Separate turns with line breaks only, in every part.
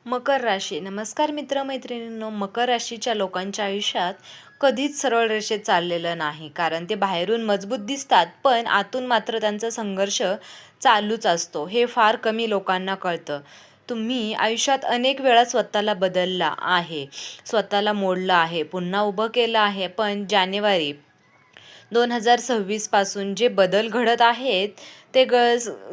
मकर राशी. नमस्कार मित्रमैत्रिणींनो. मकर राशीच्या लोकांच्या आयुष्यात कधीच सरळ रेषेत चाललेलं नाही, कारण ते बाहेरून मजबूत दिसतात पण आतून मात्र त्यांचा संघर्ष चालूच असतो. हे फार कमी लोकांना कळतं. तुम्ही आयुष्यात अनेक वेळा स्वतःला बदलला आहे, स्वतःला मोडलं आहे, पुन्हा उभं केलं आहे, पण जानेवारी 2026 पासून जे बदल घडत आहेत ते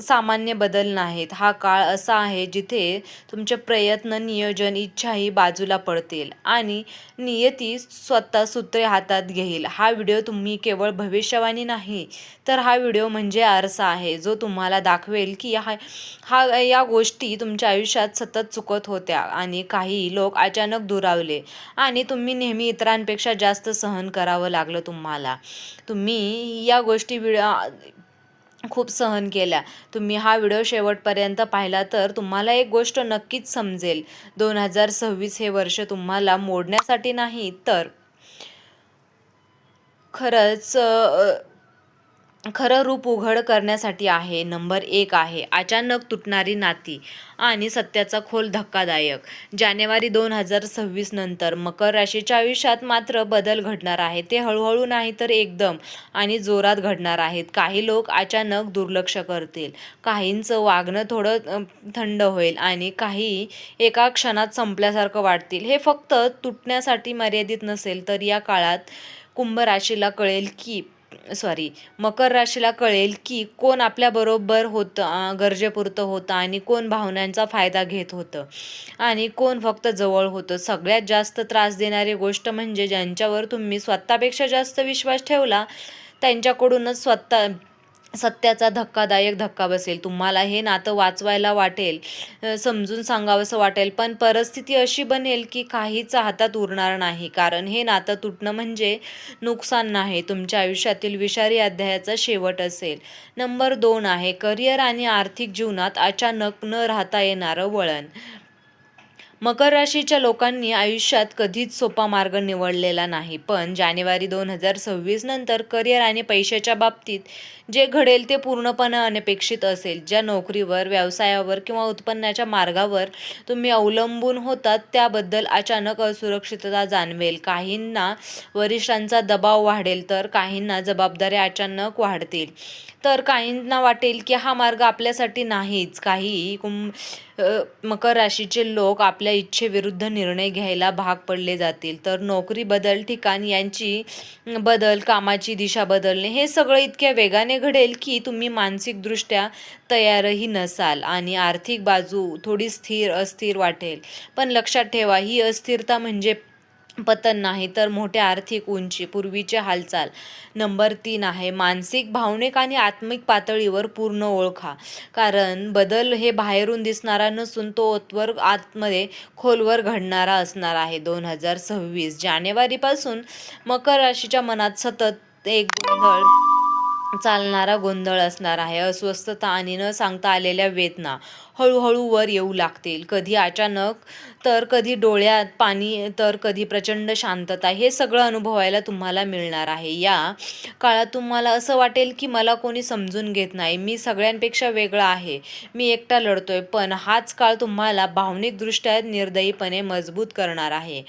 सामान्य बदल नाहीत. हा काळ असा आहे जिथे तुमचे प्रयत्न, नियोजन, इच्छाही बाजूला पडतील आणि नियती स्वतः सूत्रे हातात घेईल. हा व्हिडिओ तुम्ही केवळ भविष्यवाणी नाही, तर हा व्हिडिओ म्हणजे आरसा आहे जो तुम्हाला दाखवेल की या गोष्टी तुमच्या आयुष्यात सतत चुकत होत्या आणि काही लोक अचानक दुरावले आणि तुम्ही नेहमी इतरांपेक्षा जास्त सहन करावं लागलं तुम्हाला. तुम्ही या गोष्टी खूप सहन केल्या. तुम्ही हा व्हिडिओ शेवटपर्यंत पाहिला तर तुम्हाला एक गोष्ट नक्कीच समजेल. 2026 हे वर्ष तुम्हाला मोडण्यासाठी नाही, तर खरं रूप उघड करण्यासाठी आहे. नंबर 1 आहे अचानक तुटणारी नाती आणि सत्याचा खोल धक्कादायक. जानेवारी 2026 नंतर मकर राशीच्या आयुष्यात मात्र बदल घडणार आहे. ते हळूहळू नाही तर एकदम आणि जोरात घडणार आहेत. काही लोक अचानक दुर्लक्ष करतील, काहींचं वागणं थोडं थंड होईल आणि काही एका क्षणात संपल्यासारखं वाटतील. हे फक्त तुटण्यासाठी मर्यादित नसेल, तर या काळात मकर राशीला कळेल की कोण आपल्याबरोबर होतं, गरजेपुरतं होतं आणि कोण भावनांचा फायदा घेत होतं आणि कोण फक्त जवळ होतं. सगळ्यात जास्त त्रास देणारी गोष्ट म्हणजे ज्यांच्यावर तुम्ही स्वतःपेक्षा जास्त विश्वास ठेवला त्यांच्याकडूनच सत्याचा धक्कादायक धक्का बसेल. तुम्हाला हे नातं वाचवायला वाटेल, समजून सांगावंसं वाटेल, पण परिस्थिती अशी बनेल की काहीच हातात उरणार नाही, कारण हे नातं तुटणं म्हणजे नुकसान नाही, तुमच्या आयुष्यातील विषारी अध्यायाचा शेवट असेल. नंबर 2 आहे करिअर आणि आर्थिक जीवनात अचानक न राहता येणारं वळण. मकर राशीच्या लोकांनी आयुष्यात कधीच सोपा मार्ग निवडलेला नाही, पण जानेवारी 2026 नंतर करिअर आणि पैशाच्या बाबतीत जे घडेल ते पूर्णपणे अनपेक्षित असेल. ज्या नोकरीवर, व्यवसायावर किंवा उत्पन्नाच्या मार्गावर तुम्ही अवलंबून होतात त्याबद्दल अचानक असुरक्षितता जाणवेल. काहींना वरिष्ठांचा दबाव वाढेल, तर काहींना जबाबदाऱ्या अचानक वाढतील, तर काहींना वाटेल की हा मार्ग आपल्यासाठी नाहीच. मकर राशीचे लोक आपल्या इच्छेविरुद्ध निर्णय घ्यायला भाग पडले जातील, तर नोकरी बदल, ठिकाण यांची बदल, कामाची दिशा बदलणे हे सगळं इतक्या वेगाने घडेल की तुम्ही मानसिकदृष्ट्या तयारही नसाल आणि आर्थिक बाजू थोडी अस्थिर वाटेल. पण लक्षात ठेवा, ही अस्थिरता म्हणजे पतन नाही, तर मोठ्या आर्थिक उंची, पूर्वीचे हालचाल. नंबर 3 आहे मानसिक, भावनिक आणि आत्मिक पातळीवर पूर्ण ओळखा, कारण बदल हे बाहेरून दिसणारा नसून तो आतमध्ये खोलवर घडणारा असणार आहे. 2026 जानेवारीपासून मकर राशीच्या मनात सतत एक चालणारा गोंधळ असणार आहे. अस्वस्थता आणि न सांगता आलेल्या वेदना हळूहळू वर येऊ लागतील, कधी अचानक, तर कधी डोळ्यात पाणी, तर कधी प्रचंड शांतता. हे सगळं अनुभवायला तुम्हाला मिळणार आहे. या काळात तुम्हाला असं वाटेल की मला कोणी समजून घेत नाही, मी सगळ्यांपेक्षा वेगळा आहे, मी एकटा लढतोय. पण हाच काळ तुम्हाला भावनिकदृष्ट्या निर्दयीपणे मजबूत करणार आहे.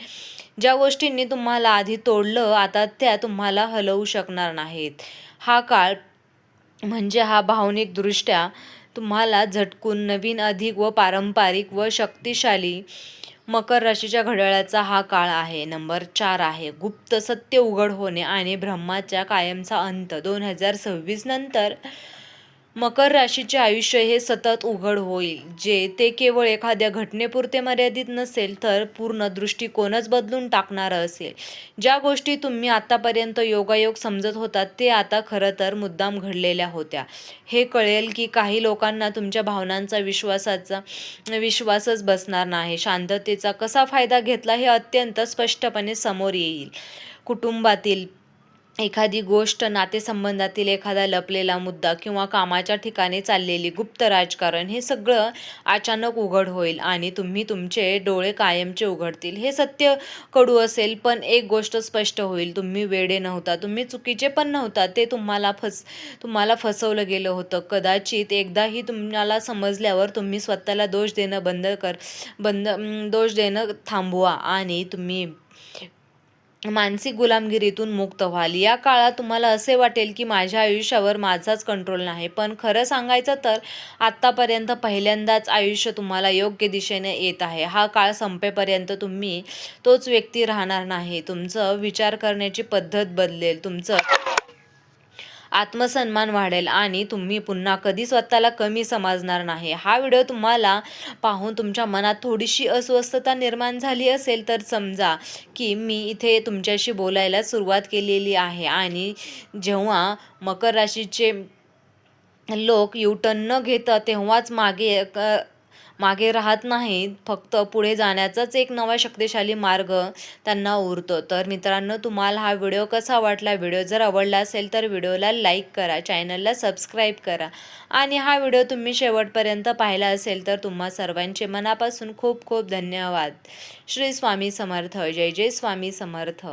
ज्या गोष्टींनी तुम्हाला आधी तोडलं आता त्या तुम्हाला हलवू शकणार नाहीत. हा काळ म्हणजे हा भावनिकदृष्ट्या तुम्हाला झटकून नवीन, अधिक व पारंपरिक व शक्तिशाली मकर राशीच्या घड्याळाचा हा काळ आहे. नंबर 4 आहे गुप्त सत्य उघड होणे आणि ब्रह्माच्या कायमचा अंत. 2026 नंतर मकर राशीचे आयुष्य हे सतत उघड होईल, जे ते केवळ एखाद्या घटनेपुरते मर्यादित नसेल, तर पूर्ण दृष्टिकोनच बदलून टाकणारं असेल. ज्या गोष्टी तुम्ही आतापर्यंत योगायोग समजत होतात ते आता खरं तर मुद्दाम घडलेल्या होत्या. हे कळेल की काही लोकांना तुमच्या भावनांचा विश्वासच बसणार नाही. शांततेचा कसा फायदा घेतला हे अत्यंत स्पष्टपणे समोर येईल. कुटुंबातील एखादी गोष्ट, नातेसंबंधातील एखादा लपलेला मुद्दा किंवा कामाच्या ठिकाणी चाललेली गुप्त राजकारण हे सगळं अचानक उघड होईल आणि तुम्ही तुमचे डोळे कायमचे उघडतील. हे सत्य कडू असेल, पण एक गोष्ट स्पष्ट होईल: तुम्ही वेडे नव्हता, तुम्ही चुकीचे पण नव्हता. ते तुम्हाला फसवलं गेलं होतं. कदाचित एकदाही तुम्हाला समजल्यावर तुम्ही स्वतःला दोष देणं थांबवा आणि तुम्ही मानसिक गुलामगिरीतून मुक्त व्हाल. या काळात तुम्हाला असे वाटेल की माझ्या आयुष्यावर माझाच कंट्रोल नाही, पण खरं सांगायचं तर आत्तापर्यंत पहिल्यांदाच आयुष्य तुम्हाला योग्य दिशेने येत आहे. हा काळ संपेपर्यंत तुम्ही तोच व्यक्ती राहणार नाही. तुमचं विचार करण्याची पद्धत बदलेल, तुमचं आत्मसन्मान वाढेल आणि तुम्ही पुन्हा कधी स्वतःला कमी समजणार नाही. हा व्हिडिओ तुम्हाला पाहून तुमच्या मनात थोडीशी अस्वस्थता निर्माण झाली असेल तर समजा की मी इथे तुमच्याशी बोलायला सुरुवात केलेली आहे आणि जेव्हा मकर राशीचे लोक युटर्न न घेता तेव्हाच मागे राहत नाहीत, फक्त पुढे जाण्याचाच एक नवा शक्तिशाली मार्ग त्यांना उरतो. तर मित्रांनो, तुम्हाला हा व्हिडिओ कसा वाटला? व्हिडिओ जर आवडला असेल तर व्हिडिओला लाईक करा, चॅनलला सबस्क्राईब करा आणि हा व्हिडिओ तुम्ही शेवटपर्यंत पाहिला असेल तर तुम्हा सर्वांचे मनापासून खूप खूप धन्यवाद. श्री स्वामी समर्थ. जय जय स्वामी समर्थ.